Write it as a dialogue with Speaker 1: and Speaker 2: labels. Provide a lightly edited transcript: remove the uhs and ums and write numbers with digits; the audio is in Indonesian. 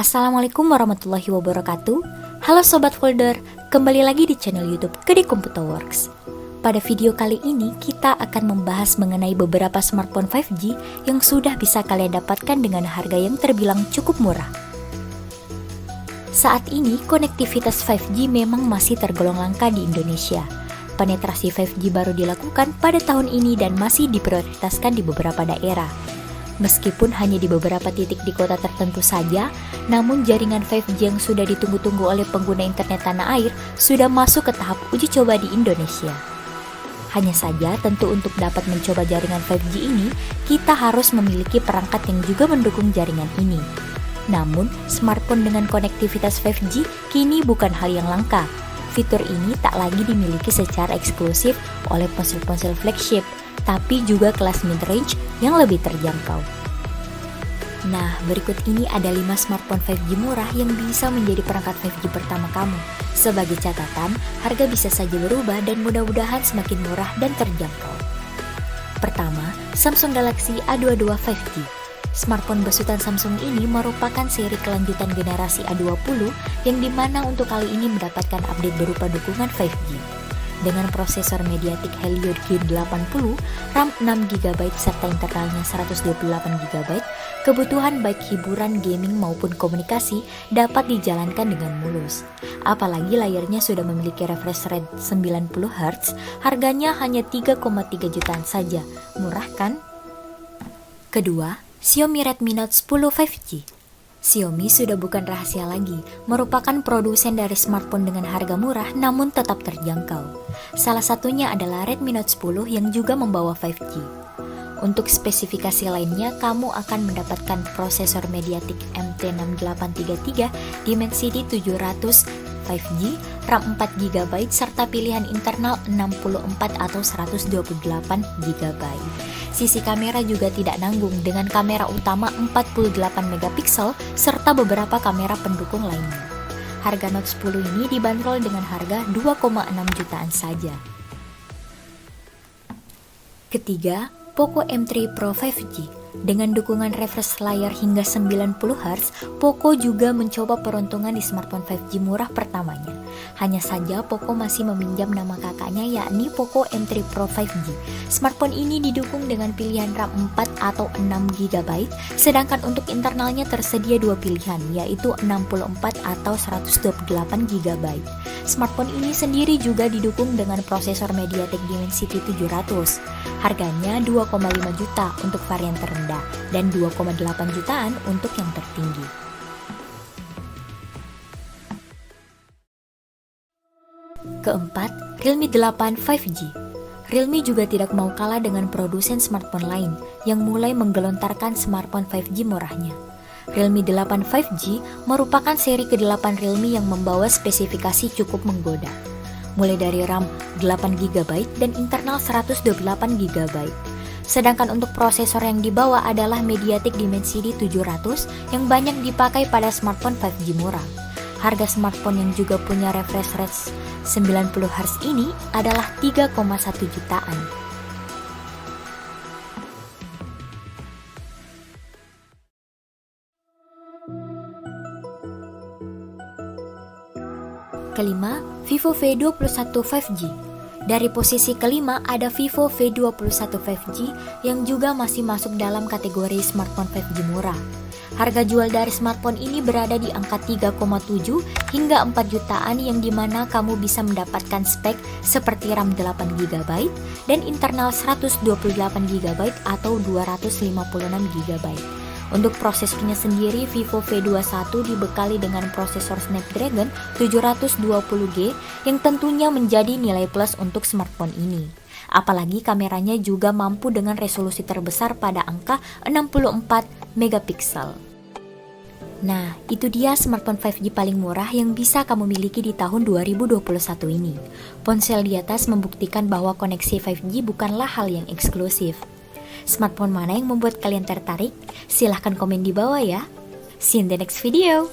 Speaker 1: Assalamualaikum warahmatullahi wabarakatuh. Halo Sobat Folder, kembali lagi di channel YouTube Kede Computer Works. Pada video kali ini kita akan membahas mengenai beberapa smartphone 5G yang sudah bisa kalian dapatkan dengan harga yang terbilang cukup murah. Saat ini konektivitas 5G memang masih tergolong langka di Indonesia. Penetrasi 5G baru dilakukan pada tahun ini dan masih diprioritaskan di beberapa daerah. Meskipun hanya di beberapa titik di kota tertentu saja, namun jaringan 5G yang sudah ditunggu-tunggu oleh pengguna internet tanah air sudah masuk ke tahap uji coba di Indonesia. Hanya saja tentu untuk dapat mencoba jaringan 5G ini, kita harus memiliki perangkat yang juga mendukung jaringan ini. Namun, smartphone dengan konektivitas 5G kini bukan hal yang langka. Fitur ini tak lagi dimiliki secara eksklusif oleh ponsel-ponsel flagship, tapi juga kelas mid-range yang lebih terjangkau. Nah, berikut ini ada 5 smartphone 5G murah yang bisa menjadi perangkat 5G pertama kamu. Sebagai catatan, harga bisa saja berubah dan mudah-mudahan semakin murah dan terjangkau. Pertama, Samsung Galaxy A22 5G. Smartphone besutan Samsung ini merupakan seri kelanjutan generasi A20 yang dimana untuk kali ini mendapatkan update berupa dukungan 5G. Dengan prosesor MediaTek Helio G80, RAM 6GB serta internalnya 128GB, kebutuhan baik hiburan, gaming maupun komunikasi dapat dijalankan dengan mulus. Apalagi layarnya sudah memiliki refresh rate 90Hz, harganya hanya 3,3 jutaan saja. Murah kan? Kedua, Xiaomi Redmi Note 10 5G. Xiaomi sudah bukan rahasia lagi, merupakan produsen dari smartphone dengan harga murah namun tetap terjangkau. Salah satunya adalah Redmi Note 10 yang juga membawa 5G. Untuk spesifikasi lainnya, kamu akan mendapatkan prosesor MediaTek MT6833, Dimensity 700 5G, RAM 4GB, serta pilihan internal 64 atau 128GB. Sisi kamera juga tidak nanggung dengan kamera utama 48MP serta beberapa kamera pendukung lainnya. Harga Note 10 ini dibanderol dengan harga 2,6 jutaan saja. Ketiga, Poco M3 Pro 5G. Dengan dukungan refresh layar hingga 90Hz, Poco juga mencoba peruntungan di smartphone 5G murah pertamanya. Hanya saja Poco masih meminjam nama kakaknya yakni Poco M3 Pro 5G. Smartphone ini didukung dengan pilihan RAM 4 atau 6GB, sedangkan untuk internalnya tersedia dua pilihan yaitu 64 atau 128GB. Smartphone ini sendiri juga didukung dengan prosesor MediaTek Dimensity 700. Harganya 2,5 juta untuk varian terendah dan 2,8 jutaan untuk yang tertinggi. Keempat, Realme 8 5G. Realme juga tidak mau kalah dengan produsen smartphone lain yang mulai menggelontarkan smartphone 5G murahnya. Realme 8 5G merupakan seri ke-8 Realme yang membawa spesifikasi cukup menggoda. Mulai dari RAM 8GB dan internal 128GB. Sedangkan untuk prosesor yang dibawa adalah MediaTek Dimensity 700 yang banyak dipakai pada smartphone 5G murah. Harga smartphone yang juga punya refresh rate 90Hz ini adalah 3,1 jutaan. Kelima, Vivo V21 5G. Dari posisi kelima ada Vivo V21 5G yang juga masih masuk dalam kategori smartphone 5G murah. Harga jual dari smartphone ini berada di angka 3,7 hingga 4 jutaan yang dimana kamu bisa mendapatkan spek seperti RAM 8GB dan internal 128GB atau 256GB. Untuk prosesornya sendiri, Vivo V21 dibekali dengan prosesor Snapdragon 720G yang tentunya menjadi nilai plus untuk smartphone ini. Apalagi kameranya juga mampu dengan resolusi terbesar pada angka 64MP. Nah, itu dia smartphone 5G paling murah yang bisa kamu miliki di tahun 2021 ini. Ponsel di atas membuktikan bahwa koneksi 5G bukanlah hal yang eksklusif. Smartphone mana yang membuat kalian tertarik? Silahkan komen di bawah ya. See you in the next video.